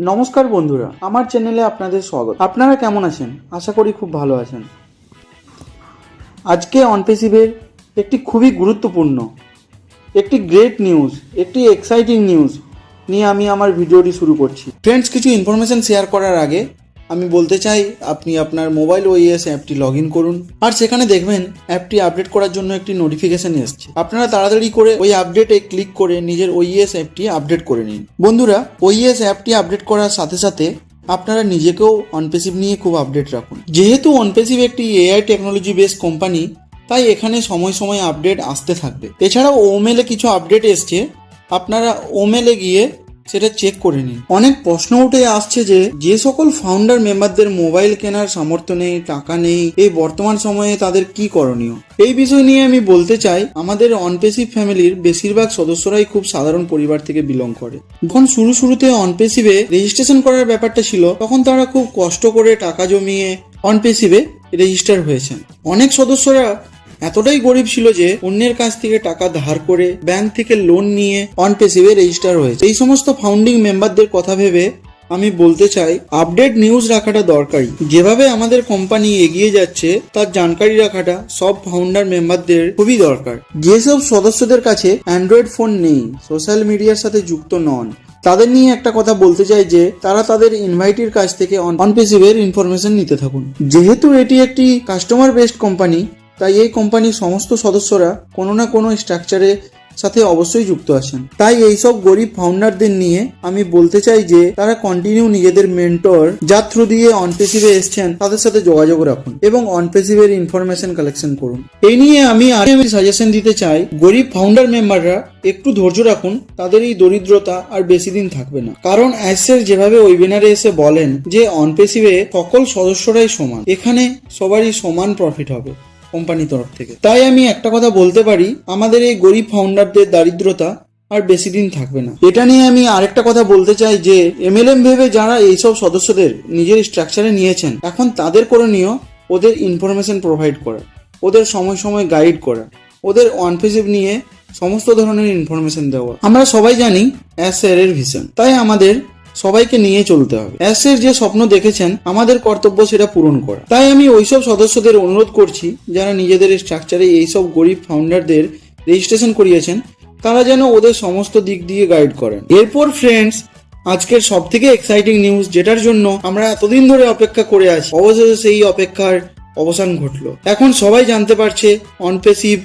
নমস্কার বন্ধুরা, আমার চ্যানেলে আপনাদের স্বাগত। আপনারা কেমন আছেন? আশা করি খুব ভালো আছেন। আজকে অনপেসিভের একটি খুবই গুরুত্বপূর্ণ, একটি গ্রেট নিউজ, একটি এক্সাইটিং নিউজ নিয়ে আমি আমার ভিডিওটি শুরু করছি। ফ্রেন্ডস, কিছু ইনফরমেশন শেয়ার করার আগে আমি বলতে চাই, আপনি আপনার মোবাইল ওএস অ্যাপটি লগ ইন করুন, আর সেখানে দেখবেন অ্যাপটি আপডেট করার জন্য একটি নোটিফিকেশন এসছে। আপনারা তাড়াতাড়ি করে ওই আপডেটে ক্লিক করে নিজের ওএস অ্যাপটি আপডেট করে নিন। বন্ধুরা, ওএস অ্যাপটি আপডেট করার সাথে সাথে আপনারা নিজেকেও অনপেসিভ নিয়ে খুব আপডেট রাখুন। যেহেতু অনপেসিভ একটি এআই টেকনোলজি বেস কোম্পানি, তাই এখানে সময় সময় আপডেট আসতে থাকবে। এছাড়াও ওমেলে কিছু আপডেট এসছে, আপনারা ওমেলে গিয়ে সেটা চেক করে নিন। অনেক প্রশ্ন উঠে আসছে যে সকল ফাউন্ডার মেম্বারদের মোবাইল কেনার সামর্থ্য নেই, টাকা নেই, এই বর্তমান সময়ে তাদের কি করণীয়। এই বিষয় নিয়ে আমি বলতে চাই, আমাদের অনপেসিভ ফ্যামিলির বেশিরভাগ সদস্যরাই খুব সাধারণ পরিবার থেকে বিলং করে। যখন শুরুতে অনপেসিভে রেজিস্ট্রেশন করার ব্যাপারটা ছিল, তখন তারা খুব কষ্ট করে টাকা জমিয়ে অনপেসিভে রেজিস্টার হয়েছেন। অনেক সদস্যরা এতটাই গরিব ছিল যে অন্যের কাছ থেকে টাকা ধার করে ব্যাংক থেকে লোন নিয়ে অনপেসিভে রেজিস্টার হয়েছে। এই সমস্ত ফাউন্ডিং মেম্বারদের কথা ভেবে আমি বলতে চাই, আপডেট নিউজ রাখাটা দরকারি। যেভাবে আমাদের কোম্পানি এগিয়ে যাচ্ছে তার জানকারি রাখাটা সব ফাউন্ডার মেম্বারদের খুবই দরকার। যেসব সদস্যদের কাছে অ্যান্ড্রয়েড ফোন নেই, সোশ্যাল মিডিয়ার সাথে যুক্ত নন, তাদের নিয়ে একটা কথা বলতে চাই যে তারা তাদের ইনভাইটির কাছ থেকে অনপেসিভের ইনফরমেশন নিতে থাকুন। যেহেতু এটি একটি কাস্টমার বেসড কোম্পানি, তাই এই কোম্পানির সমস্ত সদস্যরা কোনো না কোনো স্ট্রাকচারের সাথে অবশ্যই যুক্ত আছেন। তাই এইসব গরিব ফাউন্ডারদের নিয়ে আমি বলতে চাই যে তারা কন্টিনিউ নিজেদের মেন্টর যার থ্রু দিয়ে অনপেসিভে এসছেন তাদের সাথে যোগাযোগ রাখুন এবং অনপেসিভের ইনফরমেশন কালেকশন করুন। এই নিয়ে আমি সাজেশন দিতে চাই, গরিব ফাউন্ডার মেম্বাররা একটু ধৈর্য রাখুন, তাদের এই দরিদ্রতা আর বেশি দিন থাকবে না। কারণ অ্যাসের যেভাবে ওয়েবিনারে এসে বলেন যে অনপেসিভে সকল সদস্যরাই সমান, এখানে সবারই সমান প্রফিট হবে কোম্পানির তরফ থেকে। তাই আমি একটা কথা বলতে পারি, আমাদের এই গরিব ফাউন্ডারদের দারিদ্রতা আর বেশি দিন থাকবে না। এটা নিয়ে আমি আরেকটা কথা বলতে চাই যে এমএলএম ভেবে যারা এইসব সদস্যদের নিজের স্ট্রাকচারে নিয়েছেন, এখন তাদের করণীয় ওদের ইনফরমেশন প্রোভাইড করা, ওদের সময় সময় গাইড করা, ওদের অনপেসিভ নিয়ে সমস্ত ধরনের ইনফরমেশন দেওয়া। আমরা সবাই জানি অ্যাসের ভিশন, তাই আমাদের সবাইকে নিয়ে চলতে হবে। অ্যাসের যে স্বপ্ন দেখেছেন, আমাদের কর্তব্য সেটা পূরণ করা। তাই আমি ওইসব সদস্যদের অনুরোধ করছি যারা নিজেদের স্ট্রাকচারে এইসব গরিব ফাউন্ডারদের রেজিস্ট্রেশন করিয়েছেন, তারা যেন ওদের সমস্ত দিক দিয়ে গাইড করেন। এরপর ফ্রেন্ডস, আজকের সব থেকে এক্সাইটিং নিউজ, যেটার জন্য আমরা এতদিন ধরে অপেক্ষা করে আছি, অবশেষে সেই অপেক্ষার অবসান ঘটলো। এখন সবাই জানতে পারছে অনপেসিভ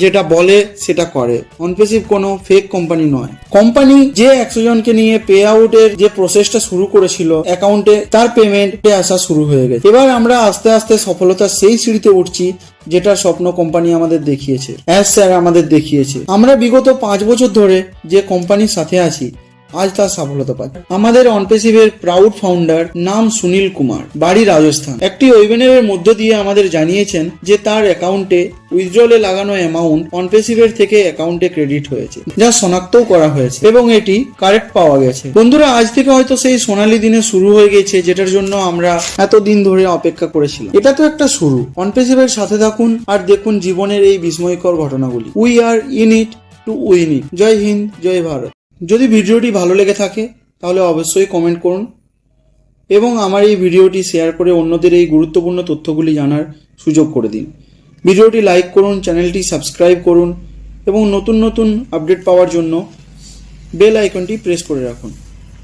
যেটা বলে সেটা করে। অনপেসিভ কোনো ফেক কোম্পানি নয়। কোম্পানি যে 100 জনকে নিয়ে পে আউটের যে প্রসেসটা শুরু করেছিল, অ্যাকাউন্টে তার পেমেন্টে আসা শুরু হয়ে গেছে। এবার আমরা আস্তে আস্তে সফলতার সেই সিঁড়িতে উঠছি যেটার স্বপ্ন কোম্পানি আমাদের দেখিয়েছে, স্যার আমাদের দেখিয়েছে। আমরা বিগত 5 বছর ধরে যে কোম্পানির সাথে আছি, আজ তার সফলতা পাচ্ছে। আমাদের অনপেসিভের প্রাউড ফাউন্ডার নাম সুনীল কুমার, বাড়ি রাজস্থান। একটি ওয়েবিনারের মধ্য দিয়ে আমাদের জানিয়েছেন যে তার অ্যাকাউন্টে উইথড্রলে লাগানো অ্যামাউন্ট অনপেসিভের থেকে অ্যাকাউন্টে ক্রেডিট হয়েছে, যা শনাক্তও করা হয়েছে এবং এটি কারেক্ট পাওয়া গেছে। বন্ধুরা, আজ থেকে হয়তো সেই সোনালী দিনে শুরু হয়ে গেছে যেটার জন্য আমরা এতদিন ধরে অপেক্ষা করেছিলাম। এটা তো একটা শুরু। অনপেসিভের সাথে থাকুন আর দেখুন জীবনের এই বিস্ময়কর ঘটনাগুলি। We are in it to win it. জয় হিন্দ, জয় ভারত। যদি ভিডিওটি ভালো লেগে থাকে তাহলে অবশ্যই কমেন্ট করুন এবং আমার এই ভিডিওটি শেয়ার করে অন্যদের এই গুরুত্বপূর্ণ তথ্যগুলি জানার সুযোগ করে দিন। ভিডিওটি লাইক করুন, চ্যানেলটি সাবস্ক্রাইব করুন এবং নতুন নতুন আপডেট পাওয়ার জন্য বেল আইকনটি প্রেস করে রাখুন।